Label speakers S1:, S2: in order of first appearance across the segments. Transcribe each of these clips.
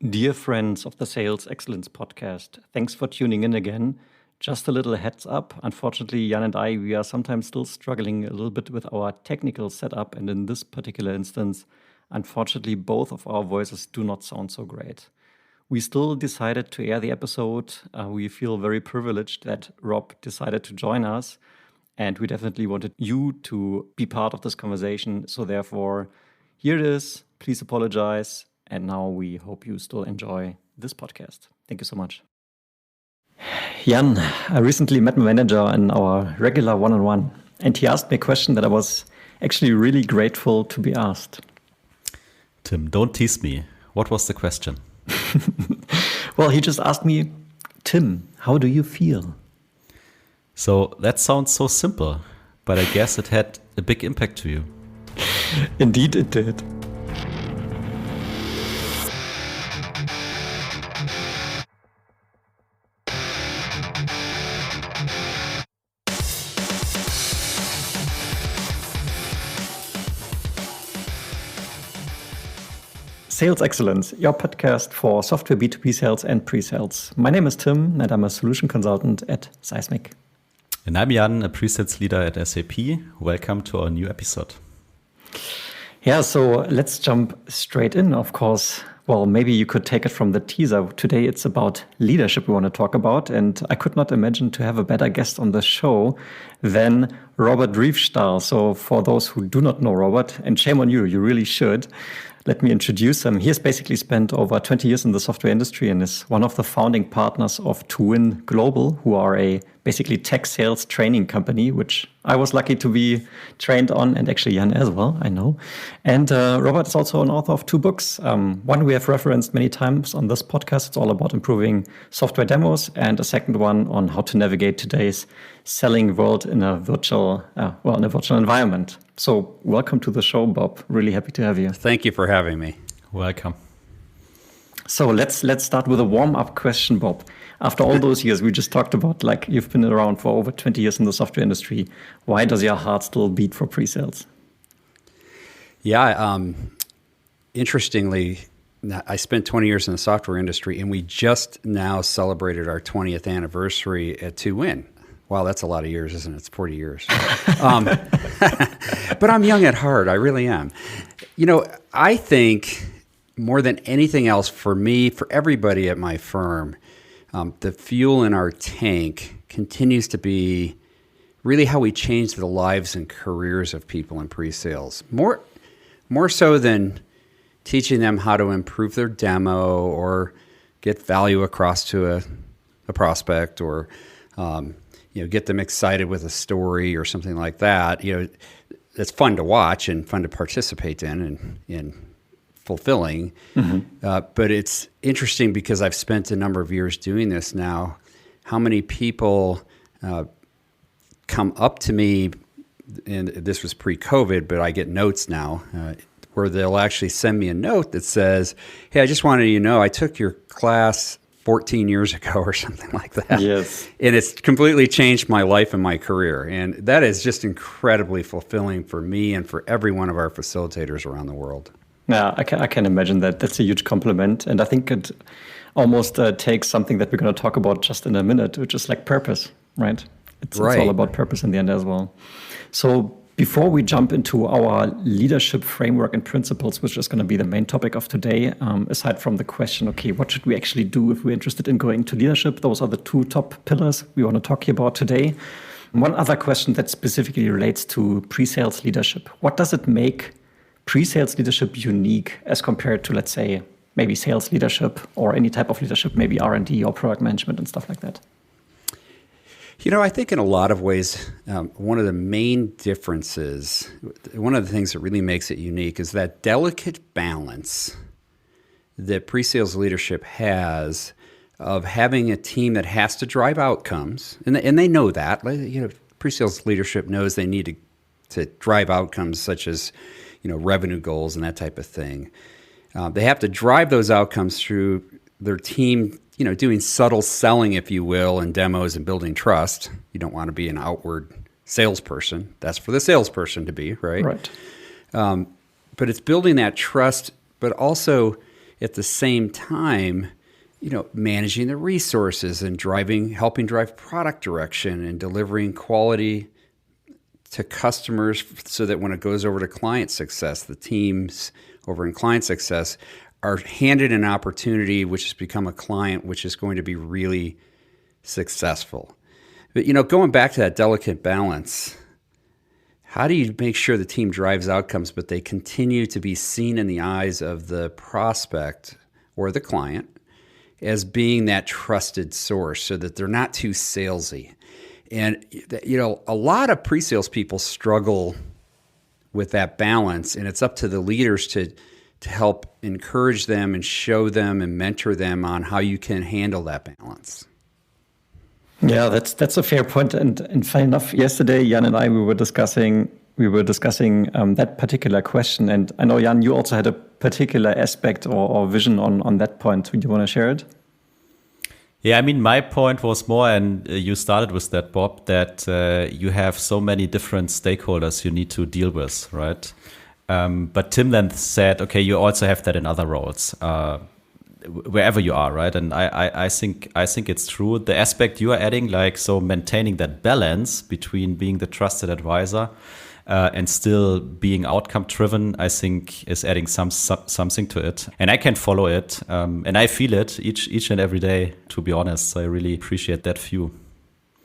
S1: Dear friends of the Sales Excellence podcast, thanks for tuning in again. Just a little heads up. Unfortunately, Jan and I, we are sometimes still struggling a little bit with our technical setup. And in this particular instance, unfortunately, both of our voices do not sound so great. We still decided to air the episode. We feel very privileged that Rob decided to join us. And we definitely wanted you to be part of this conversation. So therefore, here it is. Please apologize. And now we hope you still enjoy this podcast. Thank you so much. Jan, I recently met my manager in our regular one-on-one, and he asked me a question that I was actually really grateful to be asked.
S2: Tim, don't tease me. What was the question?
S1: Well, he just asked me, Tim, how do you feel?
S2: So that sounds so simple, but I guess it had a big impact to you.
S1: Indeed, it did. Sales Excellence, your podcast for software B2B sales and pre-sales. My name is Tim, and I'm a solution consultant at Seismic.
S2: And I'm Jan, a pre-sales leader at SAP. Welcome to our new episode.
S1: Yeah, so let's jump straight in, of course. Well, maybe you could take it from the teaser. Today it's about leadership we want to talk about, and I could not imagine to have a better guest on the show than Robert Riefstahl. So for those who do not know Robert, and shame on you, you really should, let me introduce him. He has basically spent over 20 years in the software industry and is one of the founding partners of To Win Global, who are a basically tech sales training company, which I was lucky to be trained on, and actually Jan as well, I know. And Robert is also an author of 2 books. One we have referenced many times on this podcast. It's all about improving software demos, and a second one on how to navigate today's selling world in a virtual environment. So welcome to the show, Bob. Really happy to have you.
S3: Thank you for having me.
S2: Welcome.
S1: So let's start with a warm-up question, Bob. After all those years we just talked about, like you've been around for over 20 years in the software industry, why does your heart still beat for pre-sales?
S3: Yeah, interestingly, I spent 20 years in the software industry, and we just now celebrated our 20th anniversary at To Win. Wow, that's a lot of years, isn't it? It's 40 years. But I'm young at heart. I really am. You know, I think more than anything else for me, for everybody at my firm, the fuel in our tank continues to be really how we change the lives and careers of people in pre-sales. More so than teaching them how to improve their demo or get value across to a prospect or get them excited with a story or something like that. It's fun to watch and fun to participate in and fulfilling. Mm-hmm. But it's interesting because I've spent a number of years doing this now, how many people come up to me, and this was pre-COVID, but I get notes now, where they'll actually send me a note that says, hey, I just wanted you to know I took your class 14 years ago or something like that.
S1: Yes.
S3: And it's completely changed my life and my career. And that is just incredibly fulfilling for me and for every one of our facilitators around the world.
S1: Yeah, I can imagine that. That's a huge compliment. And I think it almost takes something that we're going to talk about just in a minute, which is like purpose, right? It's all about purpose in the end as well. So before we jump into our leadership framework and principles, which is going to be the main topic of today, aside from the question, okay, what should we actually do if we're interested in going to leadership? Those are the 2 top pillars we want to talk about today. One other question that specifically relates to pre-sales leadership. What does it make pre-sales leadership unique as compared to, let's say, maybe sales leadership or any type of leadership, maybe R&D or product management and stuff like that?
S3: I think in a lot of ways, one of the main differences, one of the things that really makes it unique is that delicate balance that pre-sales leadership has of having a team that has to drive outcomes, and they know that. Pre-sales leadership knows they need to drive outcomes such as revenue goals and that type of thing. They have to drive those outcomes through their team, doing subtle selling, if you will, and demos and building trust. You don't want to be an outward salesperson. That's for the salesperson to be, right?
S1: Right.
S3: But it's building that trust, but also at the same time, managing the resources and helping drive product direction and delivering quality to customers so that when it goes over to client success, the teams over in client success are handed an opportunity which has become a client which is going to be really successful. But, going back to that delicate balance, how do you make sure the team drives outcomes, but they continue to be seen in the eyes of the prospect or the client as being that trusted source so that they're not too salesy? And, a lot of pre-sales people struggle with that balance, and it's up to the leaders to help encourage them and show them and mentor them on how you can handle that balance.
S1: Yeah, that's a fair point. And funny enough, yesterday, Jan and I, we were discussing that particular question. And I know, Jan, you also had a particular aspect or vision on that point. Would you want to share it?
S2: Yeah, I mean, my point was more, and you started with that, Bob, that you have so many different stakeholders you need to deal with, right? But Tim then said, okay, you also have that in other roles, wherever you are, right? And I think it's true. The aspect you are adding, like, so maintaining that balance between being the trusted advisor and still being outcome driven, I think is adding something to it. And I can follow it, and I feel it each and every day, to be honest. So I really appreciate that view.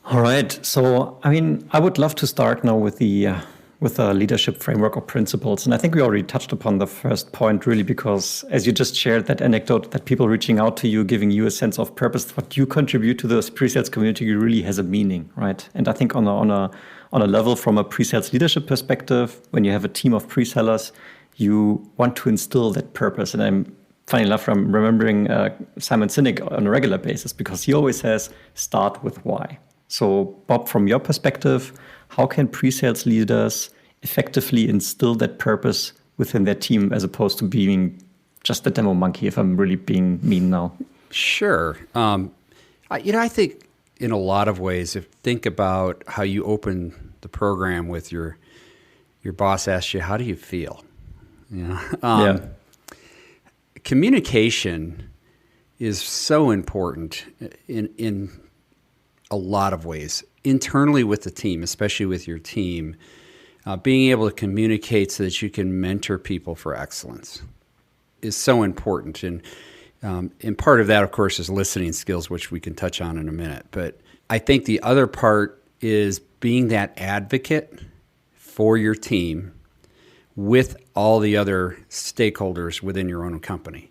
S1: All right. So, I mean, I would love to start now with the leadership framework or principles. And I think we already touched upon the first point, really, because as you just shared that anecdote, that people reaching out to you, giving you a sense of purpose, what you contribute to the pre-sales community really has a meaning, right? And I think on a level from a pre-sales leadership perspective, when you have a team of pre-sellers, you want to instill that purpose. And funny enough, I'm remembering Simon Sinek on a regular basis, because he always says, start with why. So, Bob, from your perspective, how can pre-sales leaders effectively instill that purpose within their team as opposed to being just a demo monkey, if I'm really being mean now?
S3: Sure. I think in a lot of ways, think about how you open the program with your boss asks you, how do you feel? Communication is so important in a lot of ways. Internally with the team, especially with your team, being able to communicate so that you can mentor people for excellence is so important. And part of that, of course, is listening skills, which we can touch on in a minute. But I think the other part is being that advocate for your team with all the other stakeholders within your own company.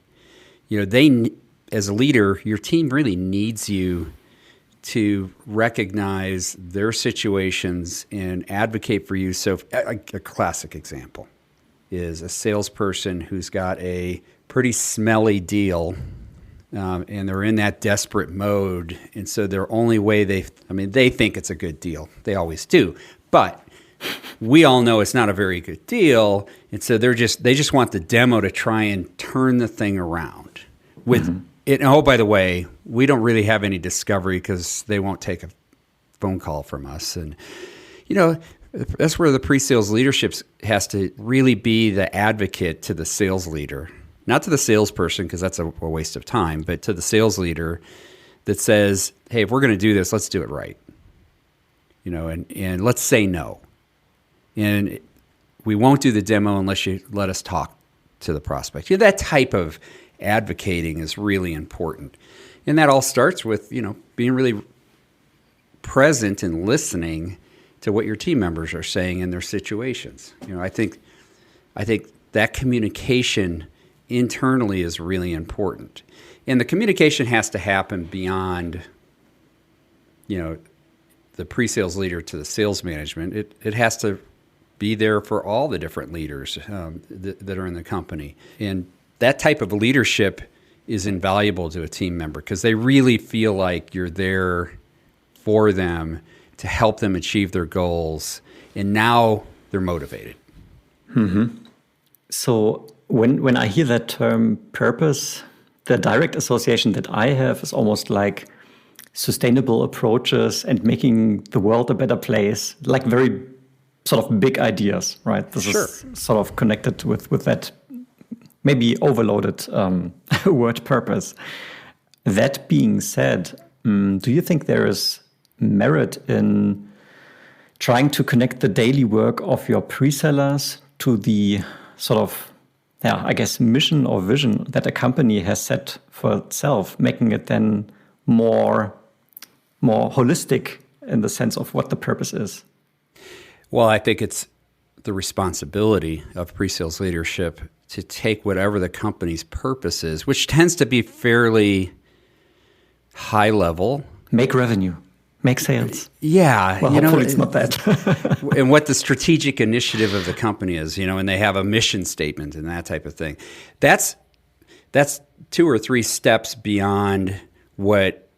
S3: As a leader, your team really needs you to recognize their situations and advocate for you. So a classic example is a salesperson who's got a pretty smelly deal, and they're in that desperate mode. And so their only way they think it's a good deal. They always do. But we all know it's not a very good deal. And so they just want the demo to try and turn the thing around with it. Oh, by the way, we don't really have any discovery because they won't take a phone call from us. And, that's where the pre-sales leadership has to really be the advocate to the sales leader, not to the salesperson, because that's a waste of time, but to the sales leader that says, hey, if we're going to do this, let's do it right. And let's say no. And we won't do the demo unless you let us talk to the prospect. That type of advocating is really important. And that all starts with, being really present and listening to what your team members are saying in their situations. I think that communication internally is really important. And the communication has to happen beyond, the pre-sales leader to the sales management. It has to be there for all the different leaders that are in the company. And that type of leadership is invaluable to a team member because they really feel like you're there for them to help them achieve their goals. And now they're motivated.
S1: Mm-hmm. So when I hear that term purpose, the direct association that I have is almost like sustainable approaches and making the world a better place, like very sort of big ideas, right? This
S3: Sure.
S1: is sort of connected with that maybe overloaded word purpose. That being said, do you think there is merit in trying to connect the daily work of your pre-sellers to the sort of, I guess, mission or vision that a company has set for itself, making it then more holistic in the sense of what the purpose is?
S3: Well, I think it's the responsibility of pre-sales leadership to take whatever the company's purpose is, which tends to be fairly high level.
S1: Make revenue, make sales.
S3: Yeah.
S1: Well, hopefully it's not that.
S3: And what the strategic initiative of the company is, and they have a mission statement and that type of thing. That's 2 or 3 steps beyond what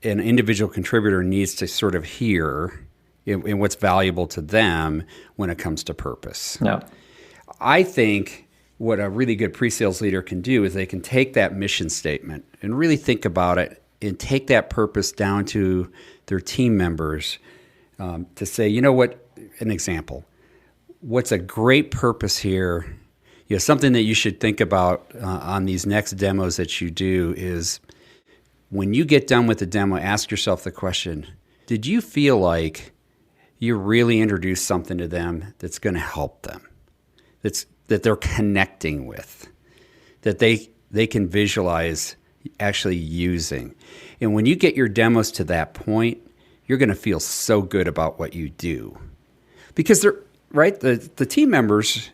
S3: an individual contributor needs to sort of hear in what's valuable to them when it comes to purpose.
S1: Yeah.
S3: I think what a really good pre-sales leader can do is they can take that mission statement and really think about it and take that purpose down to their team members to say, you know what, an example, what's a great purpose here, something that you should think about on these next demos that you do is when you get done with the demo, ask yourself the question, did you feel like you really introduced something to them that's going to help them, that they're connecting with, that they can visualize actually using? And when you get your demos to that point, you're going to feel so good about what you do. Because they're, right, the team members,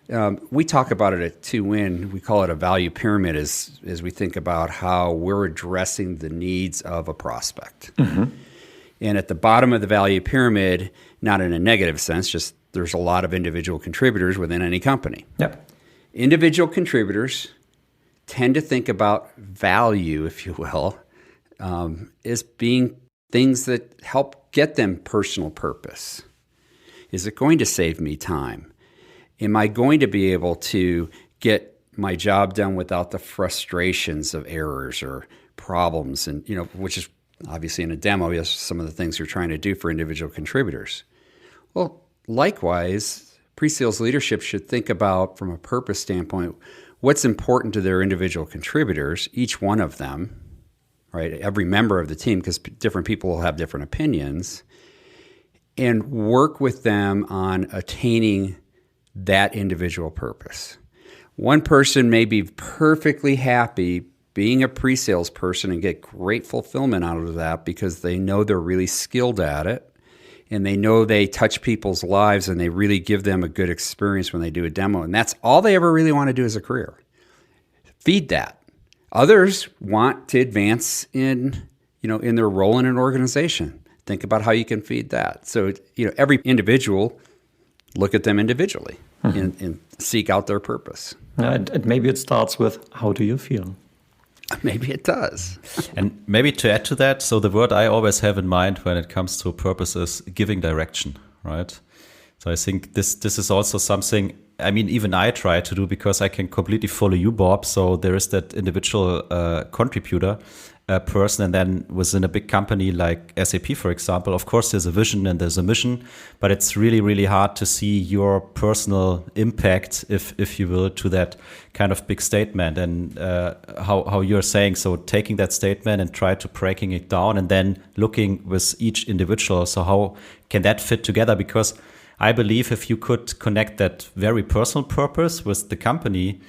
S3: we talk about it at 2Win, we call it a value pyramid as we think about how we're addressing the needs of a prospect. Mm-hmm. And at the bottom of the value pyramid, not in a negative sense, just there's a lot of individual contributors within any company.
S1: Yep.
S3: Individual contributors tend to think about value, if you will, as being things that help get them personal purpose. Is it going to save me time? Am I going to be able to get my job done without the frustrations of errors or problems? And, which is obviously in a demo, yes, some of the things you're trying to do for individual contributors. Well, likewise, pre-sales leadership should think about, from a purpose standpoint, what's important to their individual contributors, each one of them, right? Every member of the team, because different people will have different opinions, and work with them on attaining that individual purpose. One person may be perfectly happy being a pre-sales person and get great fulfillment out of that because they know they're really skilled at it and they know they touch people's lives and they really give them a good experience when they do a demo. And that's all they ever really want to do as a career. Feed that. Others want to advance in their role in an organization. Think about how you can feed that. So, every individual, look at them individually and seek out their purpose.
S1: And maybe it starts with, how do you feel?
S3: Maybe it does.
S2: And maybe to add to that, so the word I always have in mind when it comes to purpose is giving direction, right? So I think this is also something, even I try to do because I can completely follow you, Bob. So there is that individual contributor person, and then within a big company like SAP, for example, of course there's a vision and there's a mission, but it's really, really hard to see your personal impact, if you will, to that kind of big statement. And how you're saying, so taking that statement and try to breaking it down and then looking with each individual, so how can that fit together? Because I believe if you could connect that very personal purpose with the company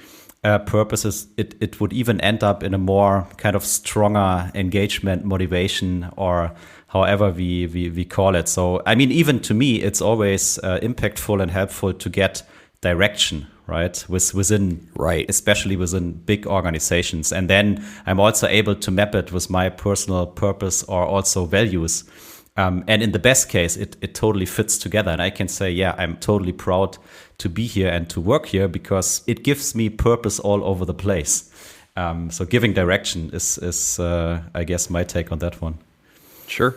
S2: purposes, it would even end up in a more kind of stronger engagement, motivation, or however we call it. So, even to me, it's always impactful and helpful to get direction, right? Within, especially within big organizations. And then I'm also able to map it with my personal purpose or also values. And in the best case, it totally fits together. And I can say, yeah, I'm totally proud to be here and to work here because it gives me purpose all over the place. So giving direction is I guess, my take on that one.
S3: Sure.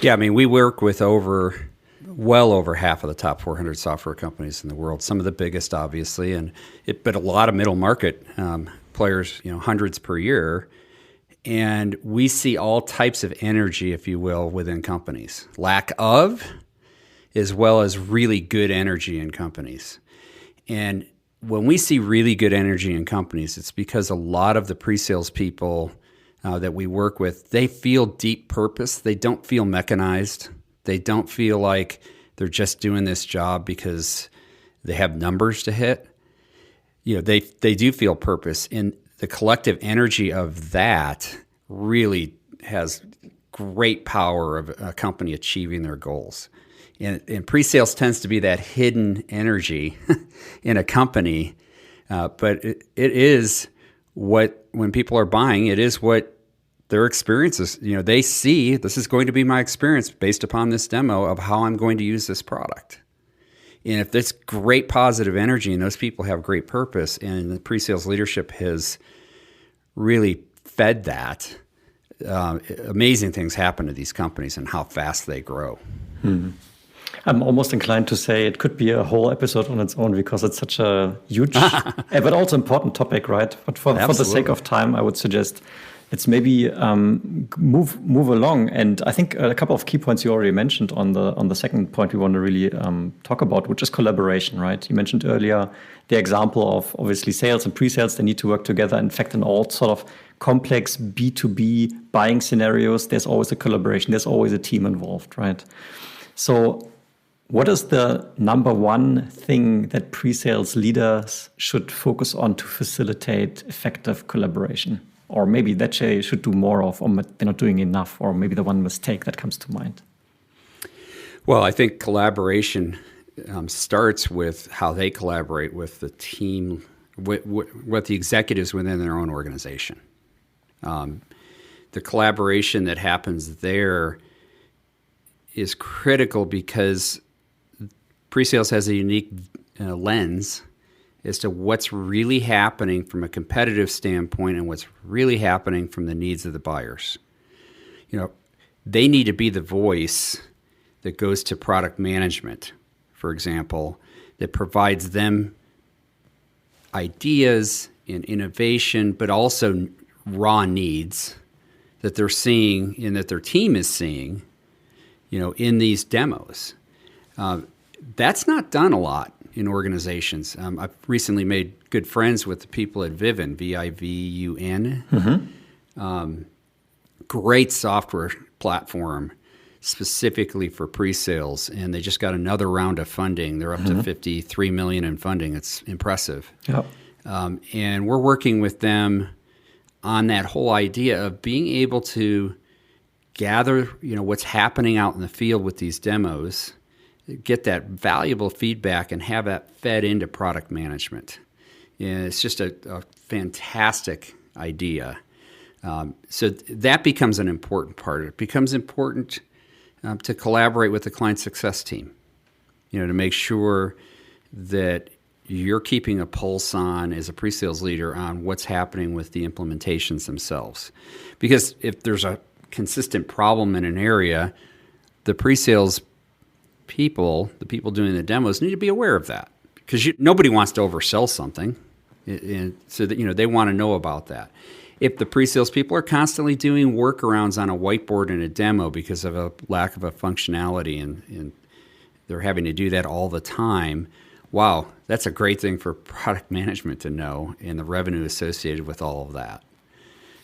S3: Yeah, we work with well over half of the top 400 software companies in the world. Some of the biggest, obviously, but a lot of middle market players, hundreds per year. And we see all types of energy, if you will, within companies. Lack of, as well as really good energy in companies. And when we see really good energy in companies, it's because a lot of the pre-sales people that we work with, they feel deep purpose. They don't feel mechanized. They don't feel like they're just doing this job because they have numbers to hit. They do feel purpose, and the collective energy of that really has great power of a company achieving their goals. And pre-sales tends to be that hidden energy in a company, but it is what, when people are buying, it is what their experiences, they see this is going to be my experience based upon this demo of how I'm going to use this product. And if there's great positive energy and those people have great purpose, and the pre-sales leadership has really fed that, amazing things happen to these companies and how fast they grow.
S1: I'm almost inclined to say it could be a whole episode on its own, because it's such a huge, but also important topic, right? But for the sake of time, I would suggest let's maybe move along. And I think a couple of key points you already mentioned on the second point we want to really talk about, which is collaboration, right? You mentioned earlier the example of obviously sales and pre-sales, they need to work together. In fact, in all sort of complex B2B buying scenarios, there's always a collaboration, there's always a team involved, right? So what is the number one thing that pre-sales leaders should focus on to facilitate effective collaboration? Or maybe that they should do more of, or they're not doing enough, or maybe the one mistake that comes to mind?
S3: Well, I think collaboration starts with how they collaborate with the team, what the executives within their own organization. The collaboration that happens there is critical because pre-sales has a unique lens as to what's really happening from a competitive standpoint and what's really happening from the needs of the buyers. They need to be the voice that goes to product management, for example, that provides them ideas and innovation, but also raw needs that they're seeing and that their team is seeing, in these demos. That's not done a lot in organizations. I've recently made good friends with the people at Vivun, Vivun. Great software platform specifically for pre-sales, and they just got another round of funding. They're up to $53 million in funding. It's impressive. Yep. And we're working with them on that whole idea of being able to gather, what's happening out in the field with these demos, get that valuable feedback and have that fed into product management. And it's just a fantastic idea. So that becomes an important part. It becomes important to collaborate with the client success team, to make sure that you're keeping a pulse on, as a pre-sales leader, on what's happening with the implementations themselves. Because if there's a consistent problem in an area, the pre-sales people, the people doing the demos, need to be aware of that, because nobody wants to oversell something, and so that they want to know about that. If the pre-sales people are constantly doing workarounds on a whiteboard in a demo because of a lack of a functionality, and they're having to do that all the time, wow, that's a great thing for product management to know, and the revenue associated with all of that.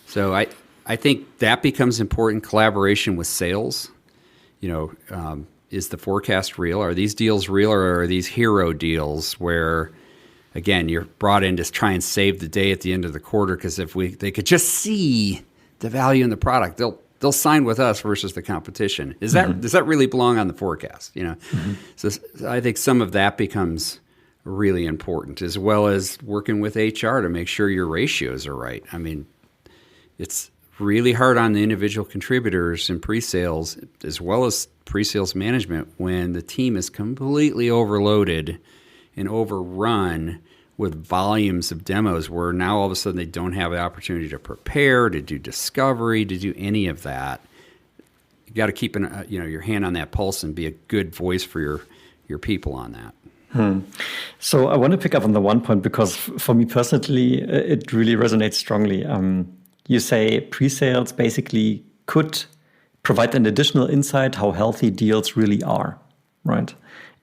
S3: So I think that becomes important. Collaboration with sales, is the forecast real? Are these deals real, or are these hero deals where, again, you're brought in to try and save the day at the end of the quarter? Because if they could just see the value in the product, they'll sign with us versus the competition. Does that really belong on the forecast? So I think some of that becomes really important, as well as working with HR to make sure your ratios are right. I mean, it's really hard on the individual contributors in pre-sales, as well as pre-sales management, when the team is completely overloaded and overrun with volumes of demos, where now all of a sudden they don't have the opportunity to prepare, to do discovery, to do any of that. You got to keep your hand on that pulse and be a good voice for your people on that.
S1: So I want to pick up on the one point, because for me personally, it really resonates strongly. You say pre-sales basically could provide an additional insight how healthy deals really are, right?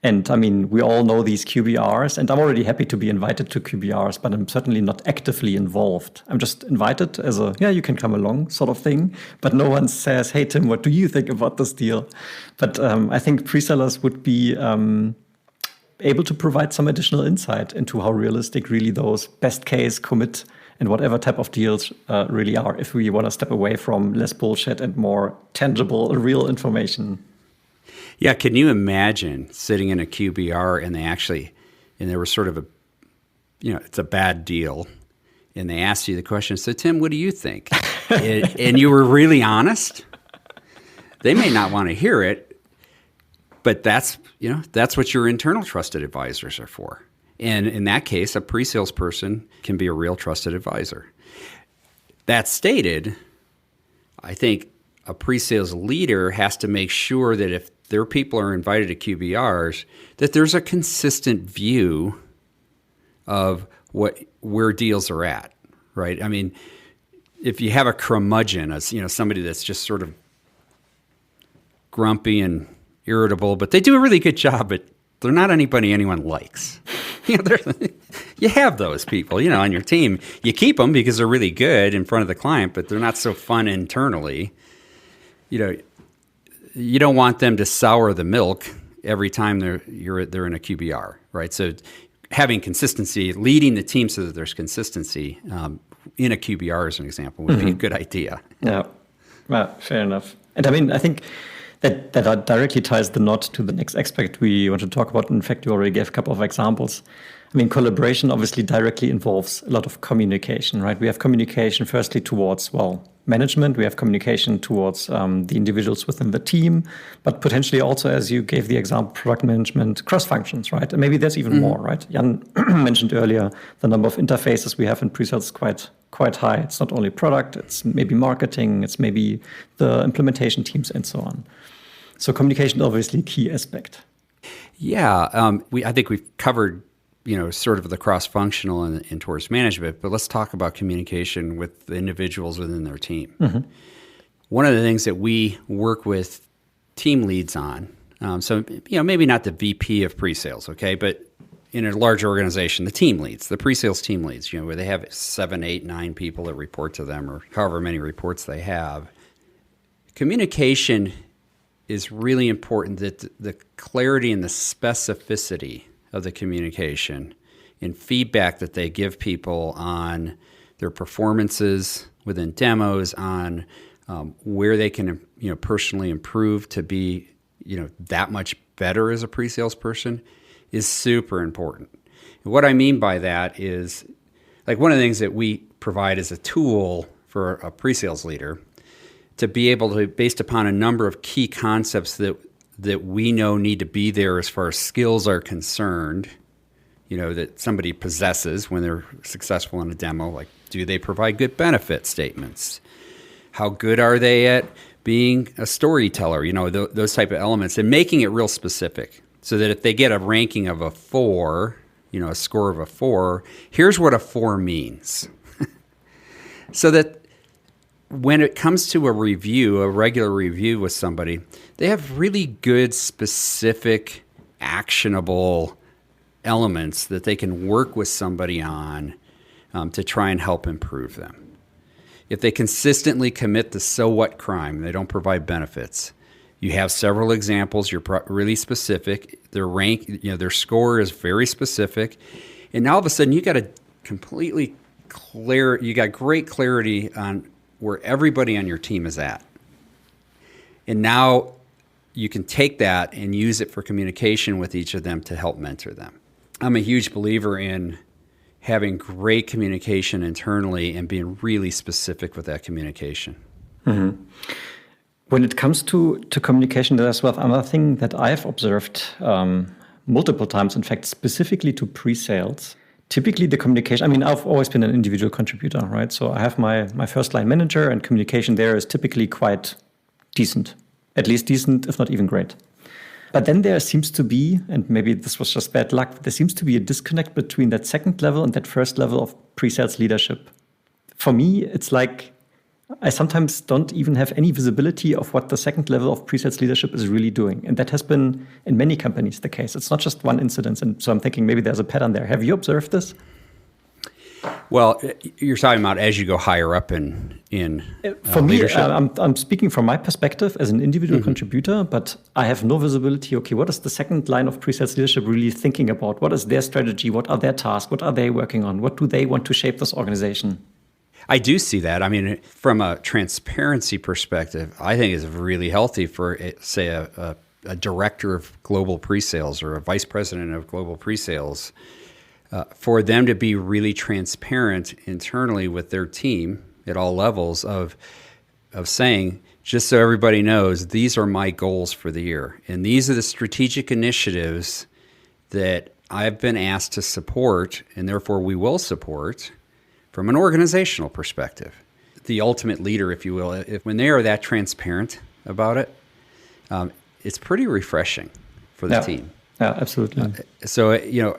S1: And I mean, we all know these QBRs, and I'm already happy to be invited to QBRs, but I'm certainly not actively involved. I'm just invited as a, yeah, you can come along sort of thing, but no one says, hey, Tim, what do you think about this deal? But I think pre-sellers would be able to provide some additional insight into how realistic really those best case commit and whatever type of deals really are, if we want to step away from less bullshit and more tangible, real information.
S3: Yeah, can you imagine sitting in a QBR and there was sort of a, it's a bad deal, and they asked you the question, so Tim, what do you think? And you were really honest? They may not want to hear it, but that's what your internal trusted advisors are for. And in that case, a pre-sales person can be a real trusted advisor. That stated, I think a pre-sales leader has to make sure that if their people are invited to QBRs, that there's a consistent view of where deals are at, right? I mean, if you have a curmudgeon, somebody that's just sort of grumpy and irritable, but they do a really good job, but they're not anybody anyone likes. You have those people, on your team. You keep them because they're really good in front of the client, but they're not so fun internally. You don't want them to sour the milk every time they're in a QBR, right? So having consistency, leading the team so that there's consistency in a QBR, as an example, would be a good idea.
S1: Yeah, well, fair enough. And I mean, I think that directly ties the knot to the next aspect we want to talk about. In fact, you already gave a couple of examples. I mean, collaboration obviously directly involves a lot of communication, right? We have communication firstly towards, management. We have communication towards the individuals within the team, but potentially also, as you gave the example, product management, cross functions, right? And maybe there's even more, right? Jan mentioned earlier the number of interfaces we have in pre-sales is quite high. It's not only product, it's maybe marketing, it's maybe the implementation teams and so on. So communication is obviously a key aspect.
S3: Yeah, I think we've covered sort of the cross-functional and towards management, but let's talk about communication with the individuals within their team. Mm-hmm. One of the things that we work with team leads on, so maybe not the VP of pre-sales, okay, but in a large organization, the team leads, the pre-sales team leads, where they have 7, 8, 9 people that report to them or however many reports they have. Communication is really important, that the clarity and the specificity of the communication and feedback that they give people on their performances within demos, on where they can personally improve to be that much better as a pre-sales person is super important. And what I mean by that is, like, one of the things that we provide as a tool for a pre-sales leader to be able to, based upon a number of key concepts that we know need to be there as far as skills are concerned, that somebody possesses when they're successful in a demo, like, do they provide good benefit statements? How good are they at being a storyteller? Those type of elements, and making it real specific so that if they get a ranking of a 4, a score of a 4, here's what a 4 means. So that when it comes to a regular review with somebody, they have really good, specific, actionable elements that they can work with somebody on to try and help improve them. If they consistently commit the so what crime, they don't provide benefits. You have several examples. You're really specific. Their rank, their score is very specific, and now all of a sudden you got a completely clear. You got great clarity on where everybody on your team is at. And now you can take that and use it for communication with each of them to help mentor them. I'm a huge believer in having great communication internally and being really specific with that communication.
S1: Mm-hmm. When it comes to communication, there's another thing that I've observed multiple times, in fact, specifically to pre-sales. Typically, the communication, I've always been an individual contributor, right? So I have my first line manager, and communication there is typically quite decent, at least decent, if not even great. But then there seems to be, and maybe this was just bad luck, there seems to be a disconnect between that second level and that first level of pre-sales leadership. For me, it's like, I sometimes don't even have any visibility of what the second level of pre-sales leadership is really doing. And that has been in many companies the case. It's not just one incident. And so I'm thinking maybe there's a pattern there. Have you observed this?
S3: Well, you're talking about as you go higher up in
S1: For me,
S3: leadership?
S1: I'm speaking from my perspective as an individual contributor, but I have no visibility. Okay, what is the second line of pre-sales leadership really thinking about? What is their strategy? What are their tasks? What are they working on? What do they want to shape this organization?
S3: I do see that. I mean, from a transparency perspective, I think it's really healthy for, say, a director of global pre-sales or a vice president of global pre-sales, for them to be really transparent internally with their team at all levels of saying, just so everybody knows, these are my goals for the year. And these are the strategic initiatives that I've been asked to support, and therefore we will support from an organizational perspective. The ultimate leader, if you will, when they are that transparent about it, it's pretty refreshing for the team.
S1: Yeah, absolutely.
S3: So,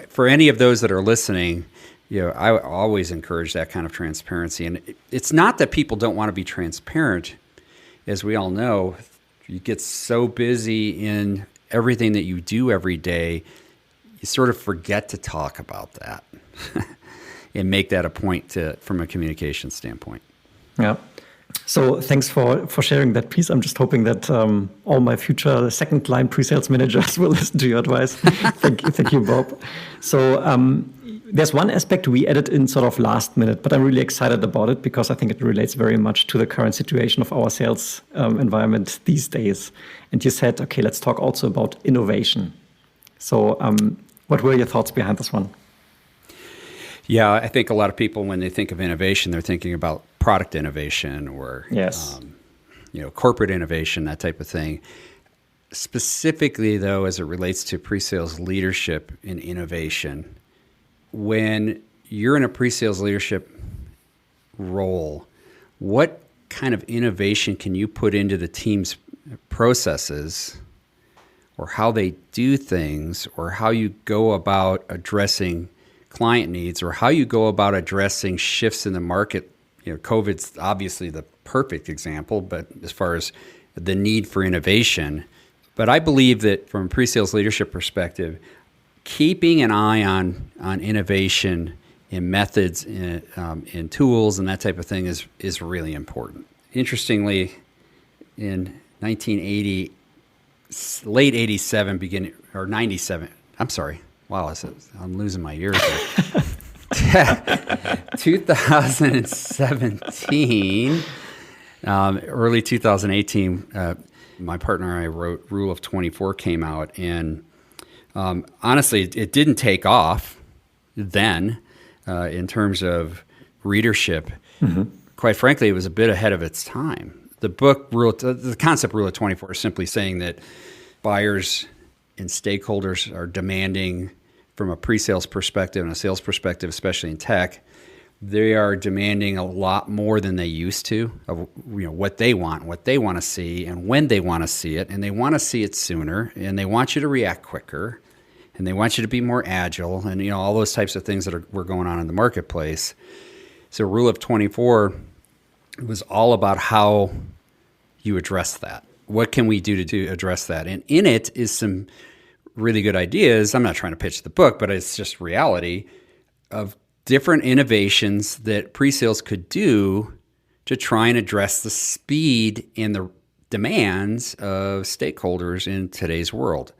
S3: for any of those that are listening, I always encourage that kind of transparency. And it's not that people don't want to be transparent. As we all know, you get so busy in everything that you do every day, you sort of forget to talk about that and make that a point from a communication standpoint.
S1: Yeah. So thanks for sharing that piece. I'm just hoping that all my future second line pre-sales managers will listen to your advice. Thank you, Bob. So there's one aspect we added in sort of last minute, but I'm really excited about it because I think it relates very much to the current situation of our sales environment these days. And you said, okay, let's talk also about innovation. So what were your thoughts behind this one?
S3: Yeah, I think a lot of people, when they think of innovation, they're thinking about product innovation or corporate innovation, that type of thing. Specifically, though, as it relates to pre-sales leadership and innovation, when you're in a pre-sales leadership role, what kind of innovation can you put into the team's processes or how they do things or how you go about addressing client needs or how you go about addressing shifts in the market? COVID's obviously the perfect example, but as far as the need for innovation. But I believe that from a pre-sales leadership perspective, keeping an eye on innovation in methods, in tools, and that type of thing is really important. Interestingly, in 1980, late 87, beginning or 97. I'm sorry. Wow, I'm losing my years here. 2017, early 2018, my partner and I wrote Rule of 24 came out, and honestly, it didn't take off then in terms of readership. Mm-hmm. Quite frankly, it was a bit ahead of its time. The concept Rule of 24 is simply saying that buyers and stakeholders are demanding, from a pre-sales perspective and a sales perspective, especially in tech, they are demanding a lot more than they used to of what they want to see, and when they want to see it, and they want to see it sooner, and they want you to react quicker, and they want you to be more agile, and all those types of things that were going on in the marketplace. So Rule of 24 was all about how you address that. What can we do to address that? And in it is some really good ideas. I'm not trying to pitch the book, but it's just reality of different innovations that pre-sales could do to try and address the speed and the demands of stakeholders in today's world.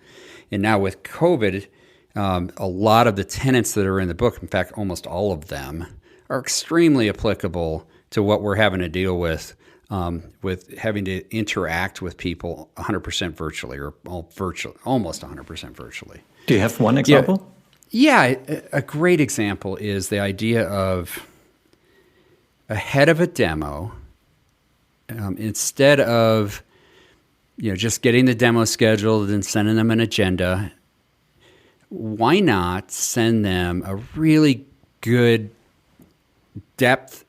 S3: And now with COVID, a lot of the tenets that are in the book, in fact, almost all of them, are extremely applicable to what we're having to deal with having to interact with people 100% virtually or almost 100% virtually.
S1: Do you have one example?
S3: Yeah, a great example is the idea of ahead of a demo, instead of just getting the demo scheduled and sending them an agenda, why not send them a really good depth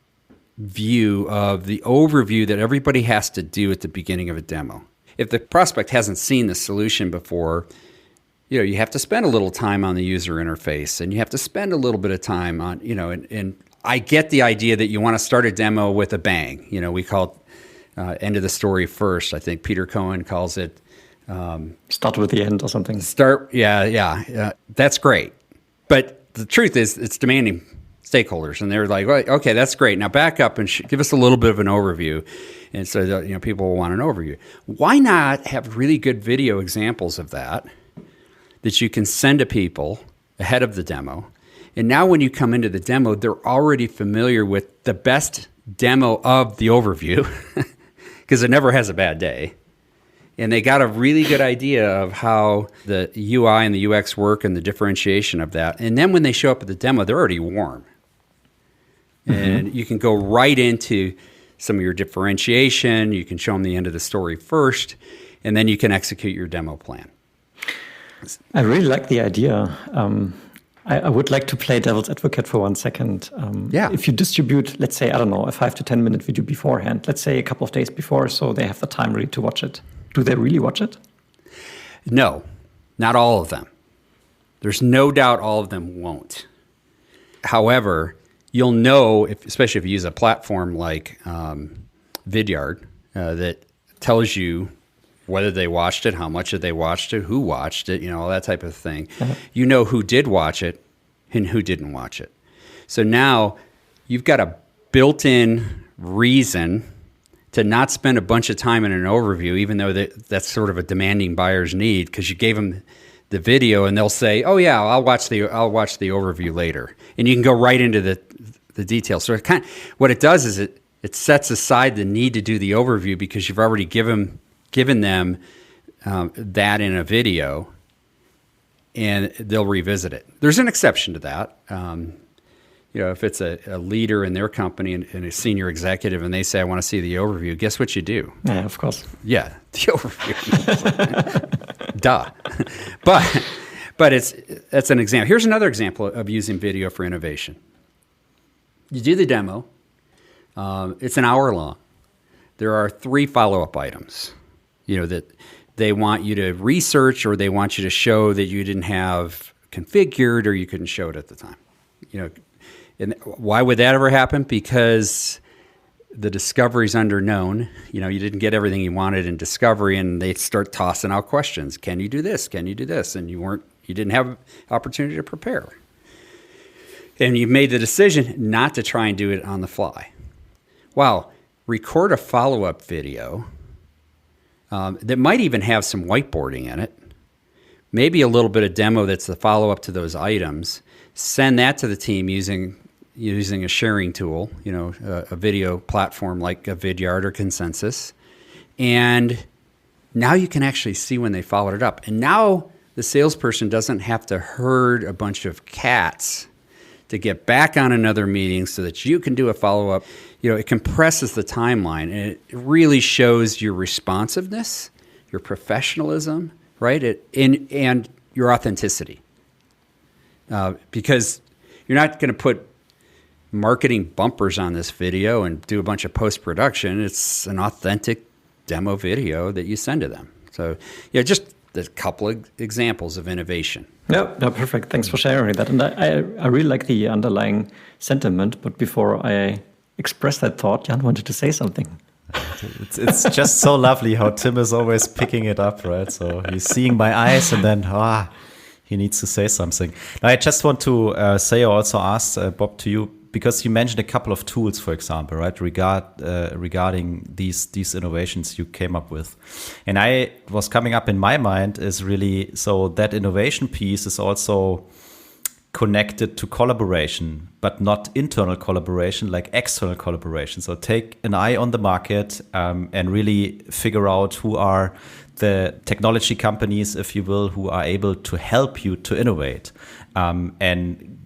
S3: view of the overview that everybody has to do at the beginning of a demo? If the prospect hasn't seen the solution before, you have to spend a little time on the user interface, and you have to spend a little bit of time on, and I get the idea that you want to start a demo with a bang. We call it end of the story first. I think Peter Cohen calls it
S1: start with the end or something.
S3: That's great. But the truth is, it's demanding stakeholders, and they're like, well, okay, that's great. Now back up and give us a little bit of an overview. And so people will want an overview. Why not have really good video examples of that you can send to people ahead of the demo? And now when you come into the demo, they're already familiar with the best demo of the overview because it never has a bad day. And they got a really good idea of how the UI and the UX work and the differentiation of that. And then when they show up at the demo, they're already warm. And you can go right into some of your differentiation. You can show them the end of the story first, and then you can execute your demo plan.
S1: I really like the idea. I would like to play devil's advocate for 1 second. If you distribute, let's say, I don't know, a 5 to 10 minute video beforehand, let's say a couple of days before, so they have the time really to watch it. Do they really watch it?
S3: No, not all of them. There's no doubt all of them won't. However, you'll know, especially if you use a platform like Vidyard that tells you whether they watched it, how much they watched it, who watched it, all that type of thing. You know who did watch it and who didn't watch it. So now you've got a built-in reason to not spend a bunch of time in an overview, even though that's sort of a demanding buyer's need, because you gave them the video and they'll say, "Oh yeah, I'll watch the overview later," and you can go right into the details. So what it does is it sets aside the need to do the overview because you've already given them that in a video, and they'll revisit it. There's an exception to that. If it's a leader in their company and a senior executive and they say, "I want to see the overview," guess what you do?
S1: Yeah, of course.
S3: Yeah, the overview. Duh. But that's an example. Here's another example of using video for innovation. You do the demo. It's an hour long. There are 3 follow-up items, that they want you to research, or they want you to show that you didn't have configured, or you couldn't show it at the time. And why would that ever happen? Because the discovery's underknown. You didn't get everything you wanted in discovery, and they start tossing out questions. Can you do this? Can you do this? And you didn't have opportunity to prepare. And you made the decision not to try and do it on the fly. Wow, record a follow-up video that might even have some whiteboarding in it. Maybe a little bit of demo that's the follow-up to those items. Send that to the team using a sharing tool, a video platform like a Vidyard or Consensus. And now you can actually see when they followed it up. And now the salesperson doesn't have to herd a bunch of cats to get back on another meeting so that you can do a follow-up. It compresses the timeline, and it really shows your responsiveness, your professionalism, right? And your authenticity. Because you're not going to put marketing bumpers on this video and do a bunch of post-production. It's an authentic demo video that you send to them. So, just a couple of examples of innovation.
S1: No, perfect. Thanks for sharing that. And I really like the underlying sentiment. But before I express that thought, Jan wanted to say something.
S2: It's just so lovely how Tim is always picking it up, right? So he's seeing my eyes, and then he needs to say something. Now, I just want to say, I also asked Bob to you, because you mentioned a couple of tools, for example, right, regarding these innovations you came up with. And was coming up in my mind is really, so that innovation piece is also connected to collaboration, but not internal collaboration, like external collaboration. So take an eye on the market and really figure out who are the technology companies, if you will, who are able to help you to innovate, and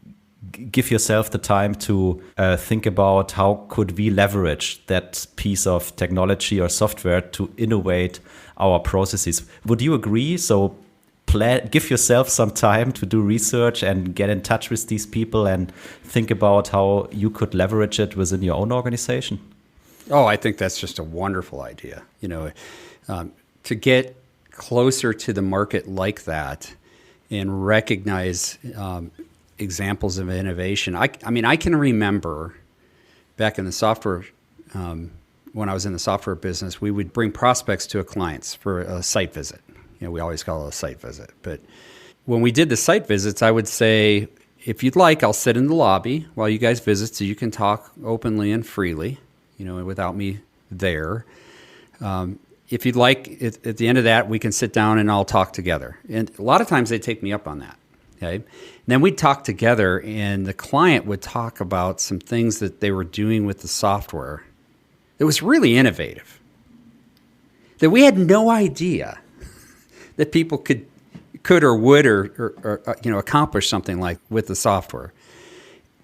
S2: give yourself the time to think about how could we leverage that piece of technology or software to innovate our processes. Would you agree? So give yourself some time to do research and get in touch with these people and think about how you could leverage it within your own organization.
S3: Oh, I think that's just a wonderful idea. To get closer to the market like that and recognize examples of innovation. I mean, I can remember back in the software, when I was in the software business, we would bring prospects to a client's for a site visit. We always call it a site visit. But when we did the site visits, I would say, if you'd like, I'll sit in the lobby while you guys visit so you can talk openly and freely, without me there. If you'd like, at the end of that, we can sit down and I'll talk together. And a lot of times they take me up on that. Okay. And then we'd talk together and the client would talk about some things that they were doing with the software. It was really innovative, that we had no idea that people could or would or accomplish something like with the software.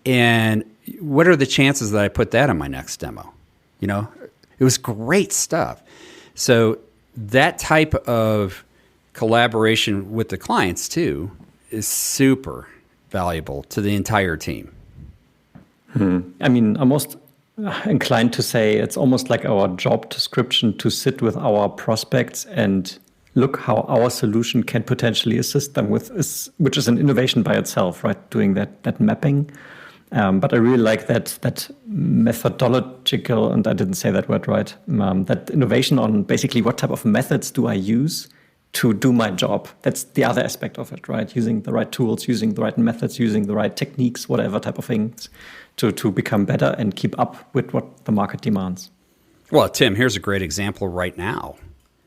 S3: And what are the chances that I put that on my next demo? It was great stuff. So that type of collaboration with the clients too is super valuable to the entire team.
S1: I mean, I'm most inclined to say it's almost like our job description to sit with our prospects and look how our solution can potentially assist them with, which is an innovation by itself, right? Doing that mapping. But I really like that methodological, and I didn't say that word right, that innovation on basically what type of methods do I use to do my job. That's the other aspect of it, right? Using the right tools, using the right methods, using the right techniques, whatever type of things to become better and keep up with what the market demands.
S3: Well, Tim, here's a great example right now.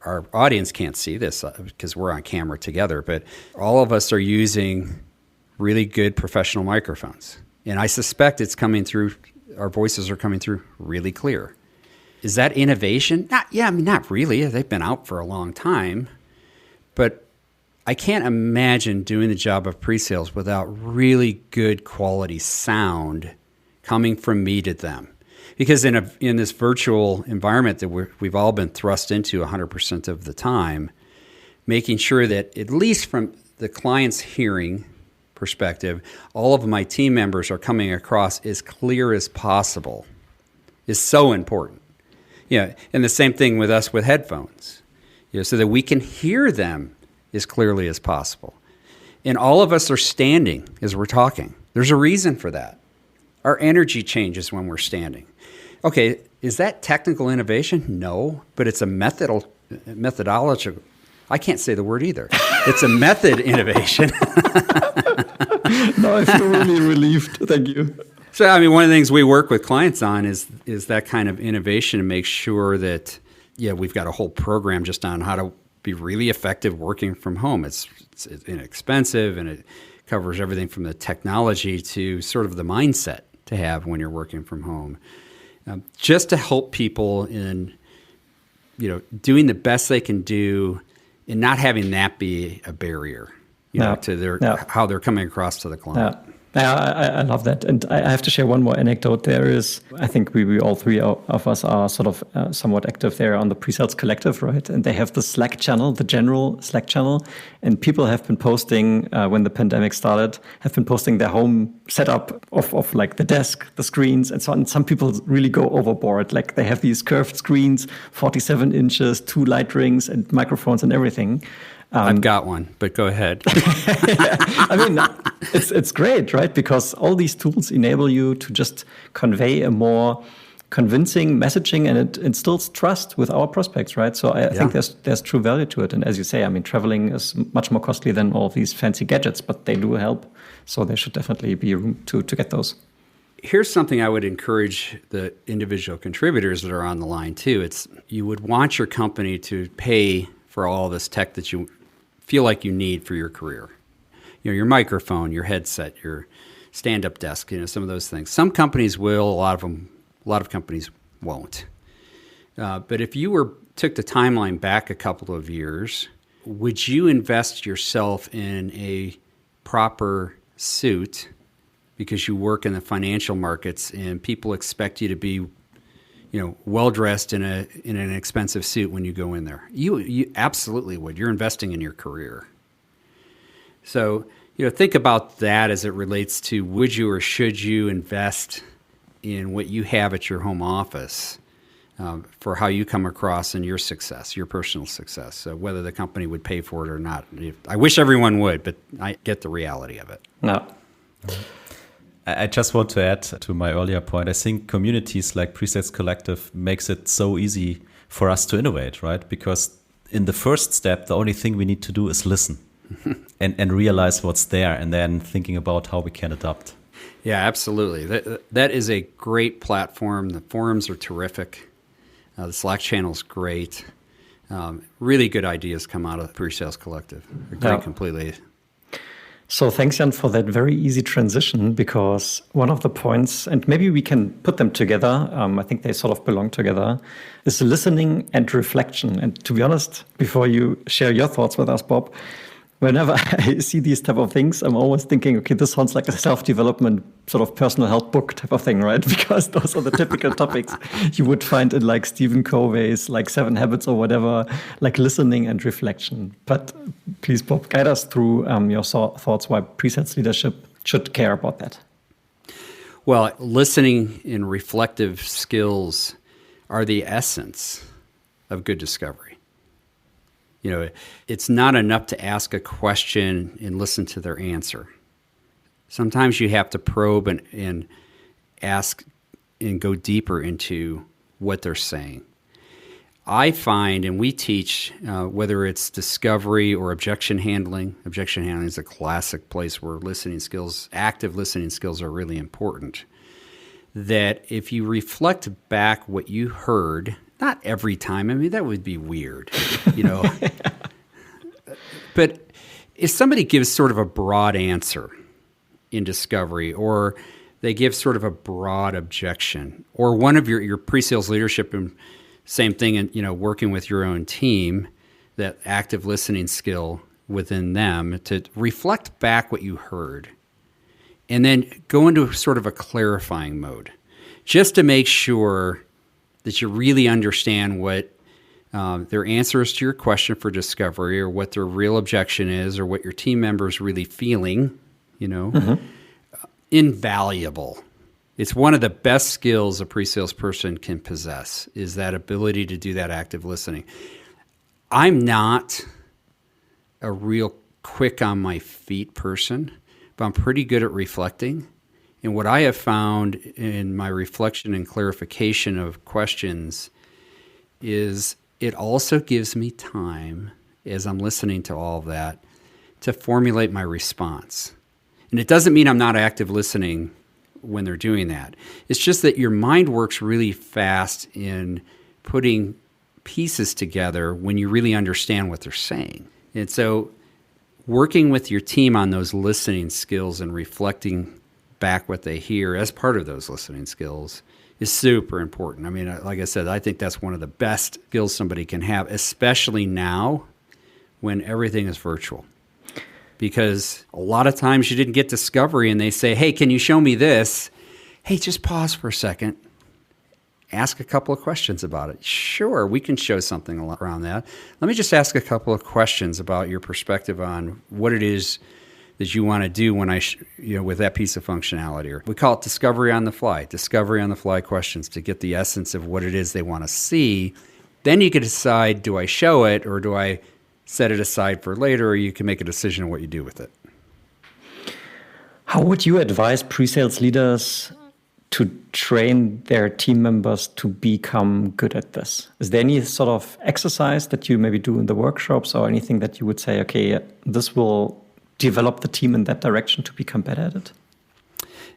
S3: Our audience can't see this because we're on camera together, but all of us are using really good professional microphones. And I suspect it's coming through, our voices are coming through really clear. Is that innovation? Not really. They've been out for a long time. But I can't imagine doing the job of pre-sales without really good quality sound coming from me to them. Because in this virtual environment that we've all been thrust into 100% of the time, making sure that at least from the client's hearing perspective, all of my team members are coming across as clear as possible is so important. And the same thing with us with headphones, so that we can hear them as clearly as possible. And all of us are standing as we're talking. There's a reason for that. Our energy changes when we're standing. Okay, is that technical innovation? No, but it's a methodological. I can't say the word either. It's a method innovation.
S1: No, I feel really relieved. Thank you.
S3: So, one of the things we work with clients on is that kind of innovation to make sure that, we've got a whole program just on how to be really effective working from home. It's inexpensive and it covers everything from the technology to sort of the mindset to have when you're working from home. Just to help people in, doing the best they can do and not having that be a barrier, to how they're coming across to the client.
S1: I love that. And I have to share one more anecdote. There is, I think we all three of us are sort of somewhat active there on the PreSales Collective, right? And they have the Slack channel, the general Slack channel. And people have been posting, when the pandemic started, have been posting their home setup of like the desk, the screens, and so on. Some people really go overboard. Like they have these curved screens, 47 inches, 2 light rings and microphones and everything.
S3: I've got one, but go ahead.
S1: It's great, right? Because all these tools enable you to just convey a more convincing messaging, and it instills trust with our prospects, right? So I think there's true value to it. And as you say, traveling is much more costly than all these fancy gadgets, but they do help. So there should definitely be room to get those.
S3: Here's something I would encourage the individual contributors that are on the line too. It's you would want your company to pay for all this tech that you feel like you need for your career. Your microphone, your headset, your stand-up desk, some of those things. Some companies will, a lot of companies won't. But if you took the timeline back a couple of years, would you invest yourself in a proper suit because you work in the financial markets and people expect you to be well-dressed in an expensive suit when you go in there? You absolutely would. You're investing in your career. So, think about that as it relates to would you or should you invest in what you have at your home office for how you come across in your success, your personal success. So whether the company would pay for it or not. I wish everyone would, but I get the reality of it.
S1: No.
S2: I just want to add to my earlier point. I think communities like PreSales Collective makes it so easy for us to innovate, right? Because in the first step, the only thing we need to do is listen and realize what's there, and then thinking about how we can adapt.
S3: Yeah, absolutely. That is a great platform. The forums are terrific. The Slack channel is great. Really good ideas come out of PreSales Collective. Agree completely.
S1: So thanks, Jan, for that very easy transition, because one of the points, and maybe we can put them together, I think they sort of belong together, is listening and reflection. And to be honest, before you share your thoughts with us, Bob, whenever I see these type of things, I'm always thinking, okay, this sounds like a self-development sort of personal help book type of thing, right? Because those are the typical topics you would find in like Stephen Covey's like 7 Habits or whatever, like listening and reflection. But please, Bob, guide us through your thoughts why PreSales leadership should care about that.
S3: Well, listening and reflective skills are the essence of good discovery. You know, it's not enough to ask a question and listen to their answer. Sometimes you have to probe and ask and go deeper into what they're saying. I find, and we teach, whether it's discovery or objection handling is a classic place where listening skills, active listening skills are really important, that if you reflect back what you heard, not every time. I mean, that would be weird, you know. But if somebody gives sort of a broad answer in discovery, or they give sort of a broad objection, or one of your pre-sales leadership, and same thing, and you know, working with your own team, that active listening skill within them to reflect back what you heard, and then go into sort of a clarifying mode, just to make sure that you really understand what their answers to your question for discovery, or what their real objection is, or what your team member's really feeling, you know. Invaluable. It's one of the best skills a pre-sales person can possess, is that ability to do that active listening. I'm not a real quick on my feet person, but I'm pretty good at reflecting. And what I have found in my reflection and clarification of questions is it also gives me time, as I'm listening to all of that, to formulate my response. And it doesn't mean I'm not active listening when they're doing that. It's just that your mind works really fast in putting pieces together when you really understand what they're saying. And so working with your team on those listening skills and reflecting back what they hear as part of those listening skills is super important. I mean, like I said, I think that's one of the best skills somebody can have, especially now when everything is virtual. Because a lot of times you didn't get discovery and they say, hey, can you show me this? Hey, just pause for a second. Ask a couple of questions about it. Sure, we can show something around that. Let me just ask a couple of questions about your perspective on what it is that you want to do when with that piece of functionality. Or we call it discovery on the fly questions to get the essence of what it is they want to see. Then you can decide, do I show it or do I set it aside for later, or you can make a decision on what you do with it.
S1: How would you advise pre-sales leaders to train their team members to become good at this? Is there any sort of exercise that you maybe do in the workshops, or anything that you would say, okay, this will develop the team in that direction to become better at it?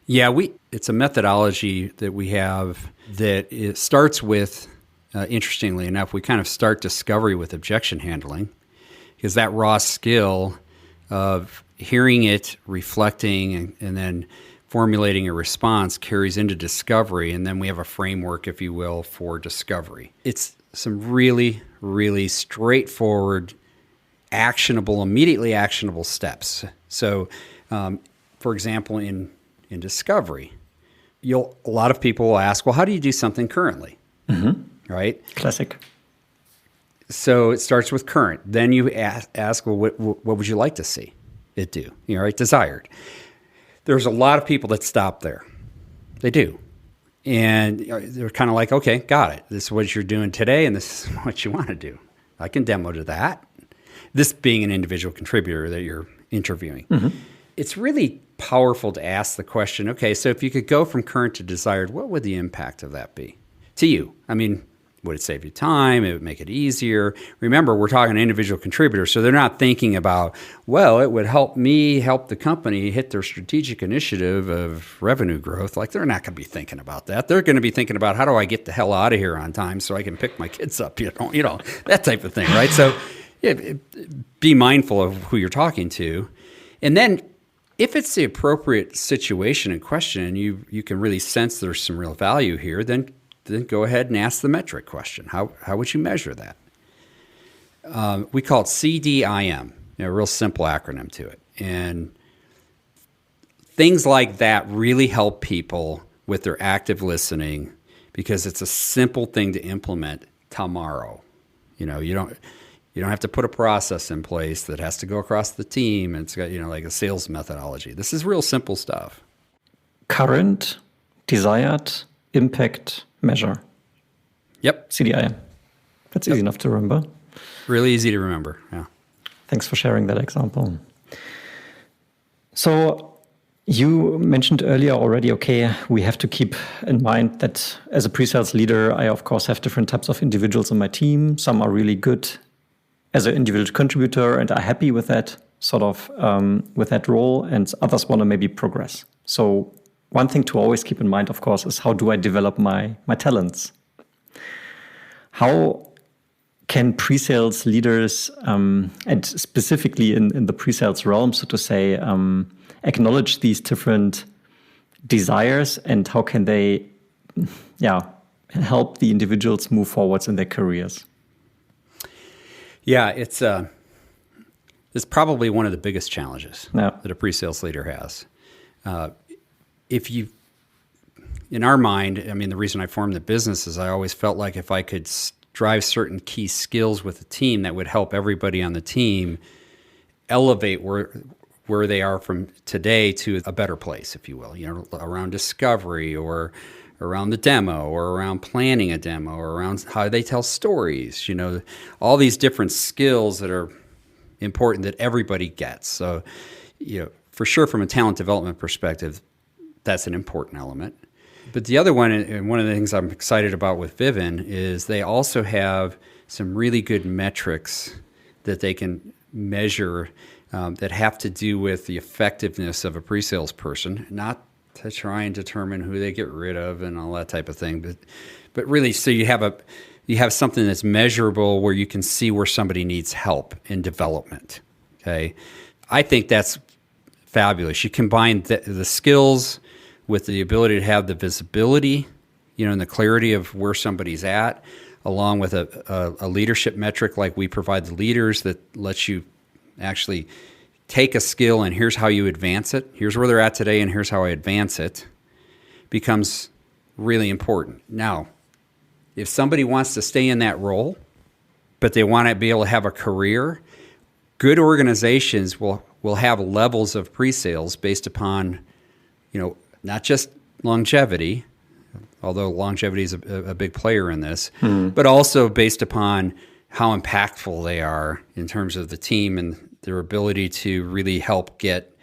S3: Yeah, it's a methodology that we have that it starts with, interestingly enough, we kind of start discovery with objection handling, because that raw skill of hearing it, reflecting, and then formulating a response carries into discovery, and then we have a framework, if you will, for discovery. It's some really, really straightforward, immediately actionable steps. So, for example, in discovery, a lot of people will ask, well, how do you do something currently? Right?
S1: Classic.
S3: So it starts with current. Then you ask, well, what would you like to see it do? Right? Desired. There's a lot of people that stop there. They do. And they're kind of like, okay, got it. This is what you're doing today, and this is what you want to do. I can demo to that. This being an individual contributor that you're interviewing. it's really powerful to ask the question, okay, so if you could go from current to desired, what would the impact of that be to you? I mean, would it save you time? It would make it easier. Remember, we're talking individual contributors, so they're not thinking about, well, it would help me help the company hit their strategic initiative of revenue growth. Like, they're not going to be thinking about that. They're going to be thinking about, how do I get the hell out of here on time so I can pick my kids up, you know, that type of thing, right? So be mindful of who you're talking to. And then if it's the appropriate situation and question, and you can really sense there's some real value here, then go ahead and ask the metric question. How would you measure that? We call it CDIM, a real simple acronym to it. And things like that really help people with their active listening, because it's a simple thing to implement tomorrow. You know, you don't have to put a process in place that has to go across the team, and it's got, like a sales methodology. This is real simple stuff.
S1: Current, desired, impact, measure.
S3: Yep.
S1: CDIM. That's easy enough to remember.
S3: Really easy to remember, yeah.
S1: Thanks for sharing that example. So you mentioned earlier already, okay, we have to keep in mind that as a pre-sales leader, I, of course, have different types of individuals on my team. Some are really good as an individual contributor and are happy with that sort of, with that role, and others want to maybe progress. So one thing to always keep in mind, of course, is how do I develop my talents? How can pre-sales leaders, and specifically in the pre-sales realm, so to say, acknowledge these different desires, and how can they help the individuals move forwards in their careers?
S3: Yeah, it's probably one of the biggest challenges that a pre-sales leader has. In our mind, I mean, the reason I formed the business is I always felt like if I could drive certain key skills with the team, that would help everybody on the team elevate where they are from today to a better place, if you will, around discovery, or around the demo, or around planning a demo, or around how they tell stories, all these different skills that are important that everybody gets. So, for sure, from a talent development perspective, that's an important element. But the other one, and one of the things I'm excited about with Vivint, is they also have some really good metrics that they can measure that have to do with the effectiveness of a pre-sales person, not to try and determine who they get rid of and all that type of thing, but really, so you have something that's measurable where you can see where somebody needs help in development. Okay, I think that's fabulous. You combine the skills with the ability to have the visibility, and the clarity of where somebody's at, along with a leadership metric like we provide the leaders that lets you actually take a skill and here's how you advance it. Here's where they're at today and here's how I advance it, becomes really important. Now, if somebody wants to stay in that role, but they want to be able to have a career, good organizations will have levels of pre-sales based upon, not just longevity, although longevity is a big player in this, but also based upon how impactful they are in terms of the team and their ability to really help get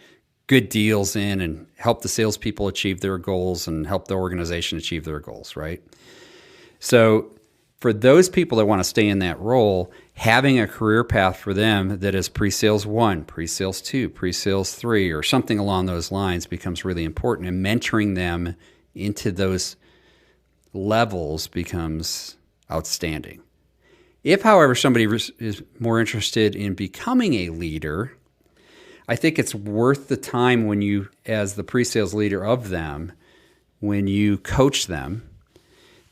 S3: good deals in and help the salespeople achieve their goals and help the organization achieve their goals, right? So for those people that want to stay in that role, having a career path for them that is pre-sales 1, pre-sales 2, pre-sales 3, or something along those lines becomes really important, and mentoring them into those levels becomes outstanding. If, however, somebody is more interested in becoming a leader, I think it's worth the time when you, as the pre-sales leader of them, when you coach them,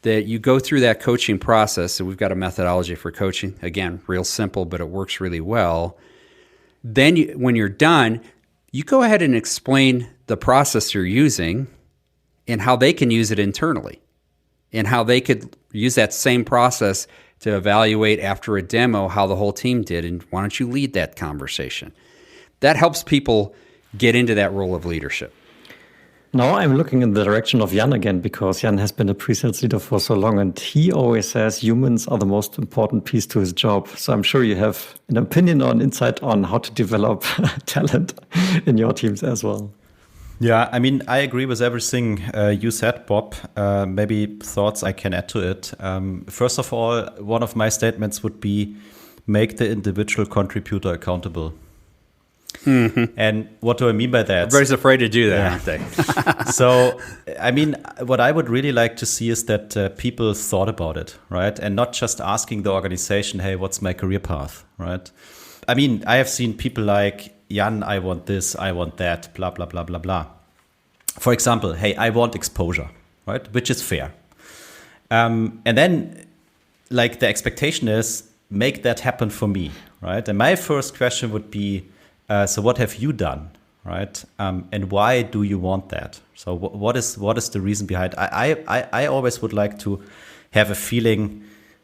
S3: that you go through that coaching process. So we've got a methodology for coaching. Again, real simple, but it works really well. Then when you're done, you go ahead and explain the process you're using and how they can use it internally, and how they could use that same process to evaluate after a demo how the whole team did, and why don't you lead that conversation? That helps people get into that role of leadership.
S1: Now I'm looking in the direction of Jan again, because Jan has been a pre-sales leader for so long, and he always says humans are the most important piece to his job. So I'm sure you have an opinion or an insight on how to develop talent in your teams as well.
S2: Yeah, I mean, I agree with everything you said, Bob. Maybe thoughts I can add to it. First of all, one of my statements would be make the individual contributor accountable. Mm-hmm. And what do I mean by that?
S3: Everybody's afraid to do that, aren't they?
S2: So, I mean, what I would really like to see is that people thought about it, right? And not just asking the organization, hey, what's my career path, right? I mean, I have seen people like, Jan, I want this, I want that, blah, blah, blah, blah, blah. For example, hey, I want exposure, right? Which is fair. And then, like, the expectation is, make that happen for me, right? And my first question would be, so what have you done, right? And why do you want that? So what is the reason behind? I always would like to have a feeling,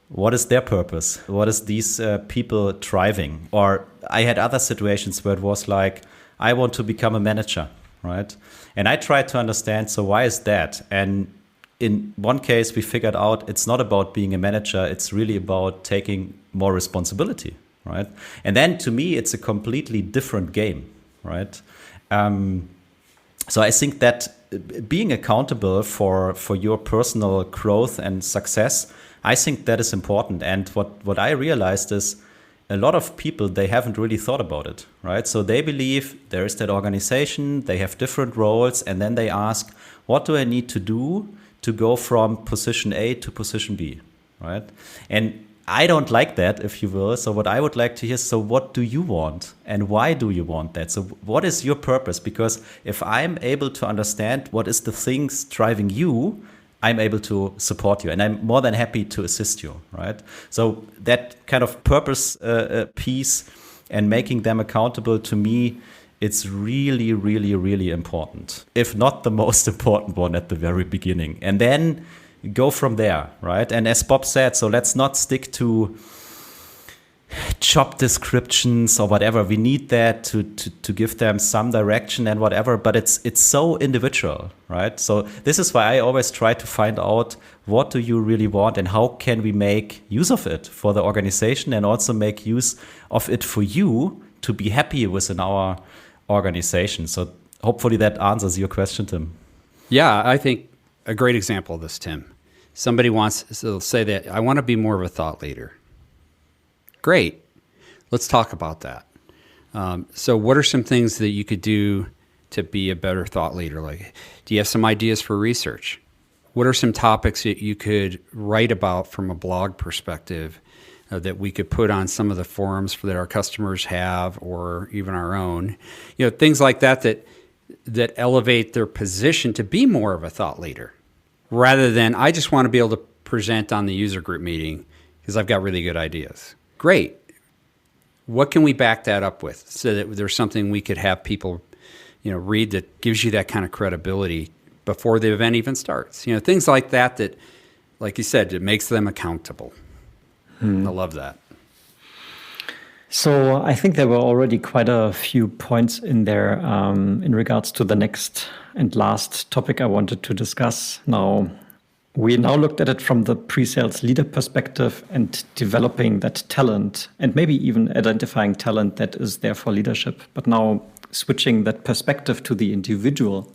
S2: what is their purpose? What is these people driving? Or I had other situations where it was like, I want to become a manager, right? And I tried to understand, so why is that? And in one case, we figured out it's not about being a manager. It's really about taking more responsibility, right? And then to me, it's a completely different game, right? So I think that being accountable for your personal growth and success, I think that is important. And what I realized is a lot of people, they haven't really thought about it, right? So they believe there is that organization, they have different roles, and then they ask, what do I need to do to go from position A to position B, right? And I don't like that, if you will. So what I would like to hear is, so what do you want? And why do you want that? So what is your purpose? Because if I'm able to understand what is the things driving you, I'm able to support you. And I'm more than happy to assist you, right? So that kind of purpose piece and making them accountable, to me, it's really, really, really important. If not the most important one at the very beginning. And then go from there, right? And as Bob said, so let's not stick to job descriptions or whatever. We need that to give them some direction and whatever, but it's so individual, right? So this is why I always try to find out, what do you really want and how can we make use of it for the organization and also make use of it for you to be happy within our organization. So hopefully that answers your question, Tim.
S3: Yeah, I think a great example of this, Tim. Somebody wants to say that I want to be more of a thought leader. Great. Let's talk about that. So what are some things that you could do to be a better thought leader? Like, do you have some ideas for research? What are some topics that you could write about from a blog perspective that we could put on some of the forums that our customers have or even our own? You know, things like that elevate their position to be more of a thought leader, rather than I just want to be able to present on the user group meeting because I've got really good ideas. Great. What can we back that up with so that there's something we could have people, read that gives you that kind of credibility before the event even starts? Things like that, like you said, it makes them accountable. I love that.
S1: So I think there were already quite a few points in there in regards to the next and last topic I wanted to discuss. We now looked at it from the pre-sales leader perspective and developing that talent and maybe even identifying talent that is there for leadership. But now switching that perspective to the individual.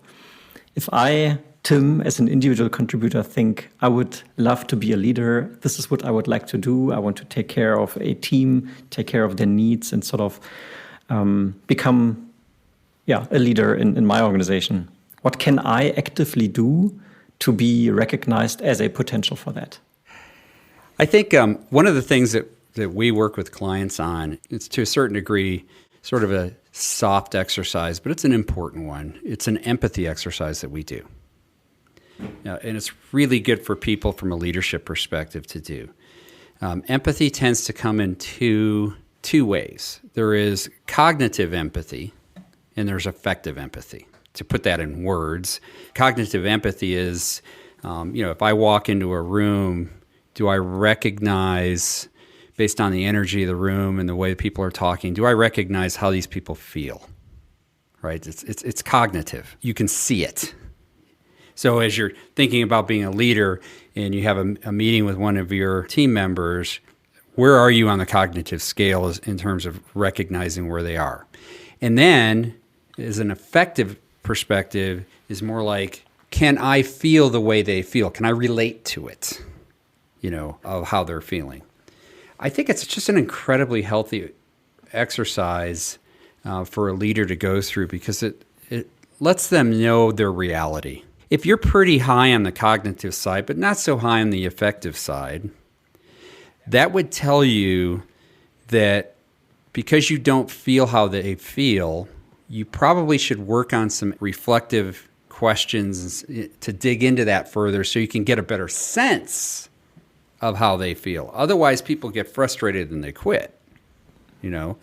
S1: If I, Tim, as an individual contributor, think I would love to be a leader, this is what I would like to do. I want to take care of a team, take care of their needs, and sort of become a leader in my organization. What can I actively do to be recognized as a potential for that?
S3: I think one of the things that we work with clients on, it's to a certain degree sort of a soft exercise, but it's an important one. It's an empathy exercise that we do. And it's really good for people from a leadership perspective to do. Empathy tends to come in two ways. There is cognitive empathy and there's affective empathy. To put that in words, cognitive empathy is, if I walk into a room, do I recognize, based on the energy of the room and the way people are talking, do I recognize how these people feel? Right? It's cognitive. You can see it. So as you're thinking about being a leader and you have a meeting with one of your team members, where are you on the cognitive scale in terms of recognizing where they are? And then, as an effective perspective, is more like, can I feel the way they feel? Can I relate to it, of how they're feeling? I think it's just an incredibly healthy exercise for a leader to go through, because it lets them know their reality. If you're pretty high on the cognitive side, but not so high on the affective side, that would tell you that because you don't feel how they feel, you probably should work on some reflective questions to dig into that further so you can get a better sense of how they feel. Otherwise, people get frustrated and they quit, And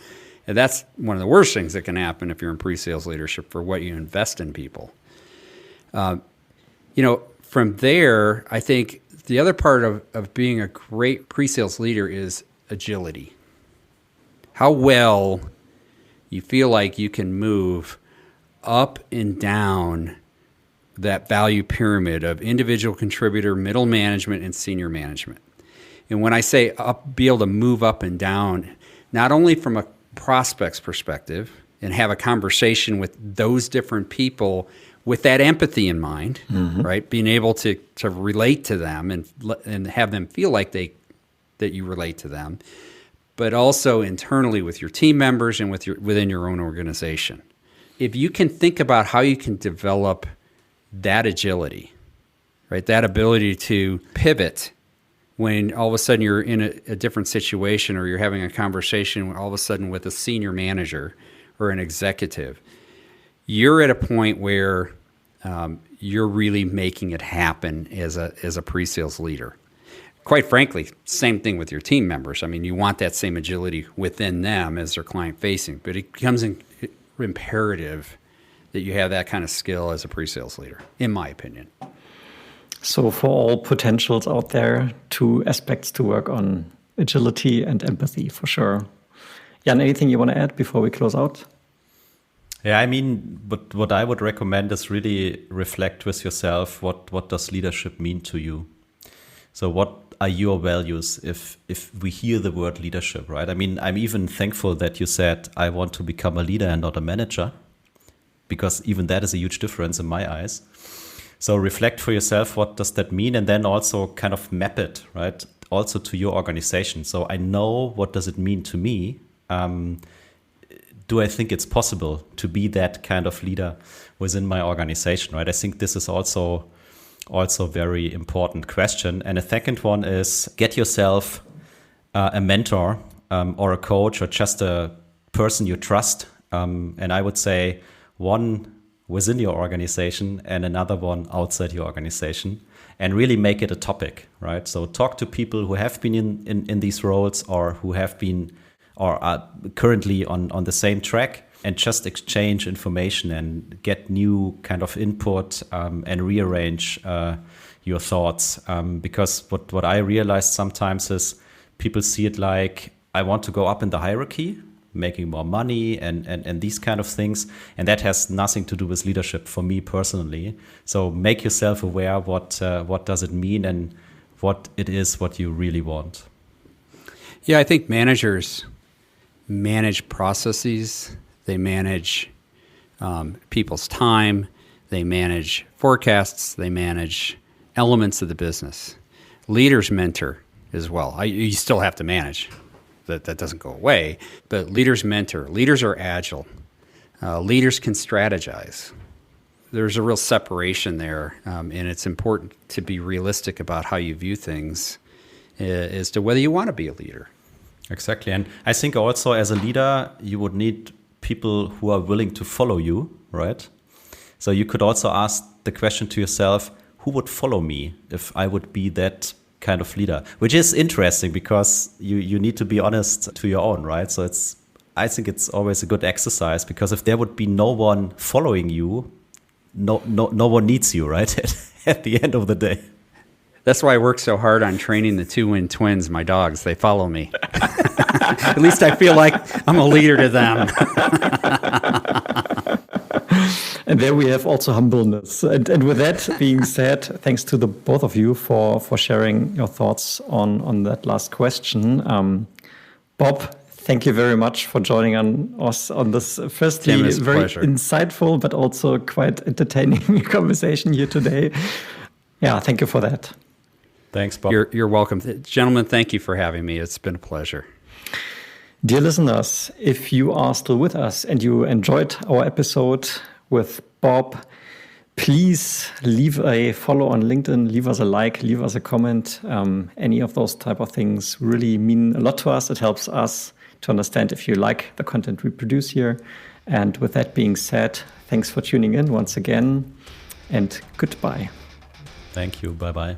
S3: that's one of the worst things that can happen if you're in pre-sales leadership, for what you invest in people. From there, I think the other part of being a great pre-sales leader is agility. How well you feel like you can move up and down that value pyramid of individual contributor, middle management, and senior management. And when I say be able to move up and down, not only from a prospect's perspective and have a conversation with those different people with that empathy in mind, right? Being able to relate to them and have them feel like that you relate to them, but also internally with your team members and within your own organization. If you can think about how you can develop that agility, right? That ability to pivot when all of a sudden you're in a different situation, or you're having a conversation all of a sudden with a senior manager or an executive, you're at a point where you're really making it happen as a pre-sales leader. Quite frankly, same thing with your team members. I mean, you want that same agility within them as they're client-facing, but it becomes imperative that you have that kind of skill as a pre-sales leader, in my opinion.
S1: So for all potentials out there, 2 aspects to work on: agility and empathy, for sure. Jan, anything you want to add before we close out?
S2: Yeah, I mean, but what I would recommend is really reflect with yourself, what does leadership mean to you? So what are your values if we hear the word leadership, right? I mean, I'm even thankful that you said, I want to become a leader and not a manager, because even that is a huge difference in my eyes. So reflect for yourself, what does that mean? And then also kind of map it, right? Also to your organization. So I know, what does it mean to me? Do I think it's possible to be that kind of leader within my organization, right? I think this is also very important question. And a second one is, get yourself a mentor or a coach, or just a person you trust. And I would say one within your organization and another one outside your organization, and really make it a topic, right? So talk to people who have been in these roles, or who have been or are currently on the same track, and just exchange information and get new kind of input and rearrange your thoughts. Because what I realized sometimes is people see it like, I want to go up in the hierarchy, making more money and these kind of things. And that has nothing to do with leadership for me personally. So make yourself aware what does it mean and what it is what you really want.
S3: Yeah, I think managers manage processes. They manage people's time. They manage forecasts. They manage elements of the business. Leaders mentor as well. You still have to manage. That doesn't go away. But leaders mentor. Leaders are agile. Leaders can strategize. There's a real separation there, and it's important to be realistic about how you view things as to whether you want to be a leader.
S2: Exactly. And I think also as a leader, you would need people who are willing to follow you, right? So you could also ask the question to yourself, who would follow me if I would be that kind of leader? Which is interesting, because you need to be honest to your own, right? So I think it's always a good exercise, because if there would be no one following you, no one needs you, right? At the end of the day.
S3: That's why I work so hard on training the 2-win twins, my dogs. They follow me. At least I feel like I'm a leader to them.
S1: And there we have also humbleness. And with that being said, thanks to the both of you for sharing your thoughts on that last question. Bob, thank you very much for joining us on this firstly very insightful but also quite entertaining conversation here today. Yeah, thank you for that.
S2: Thanks, Bob.
S3: You're welcome. Gentlemen, thank you for having me. It's been a pleasure.
S1: Dear listeners, if you are still with us and you enjoyed our episode with Bob, please leave a follow on LinkedIn, leave us a like, leave us a comment. Any of those type of things really mean a lot to us. It helps us to understand if you like the content we produce here. And with that being said, thanks for tuning in once again and goodbye.
S2: Thank you. Bye-bye.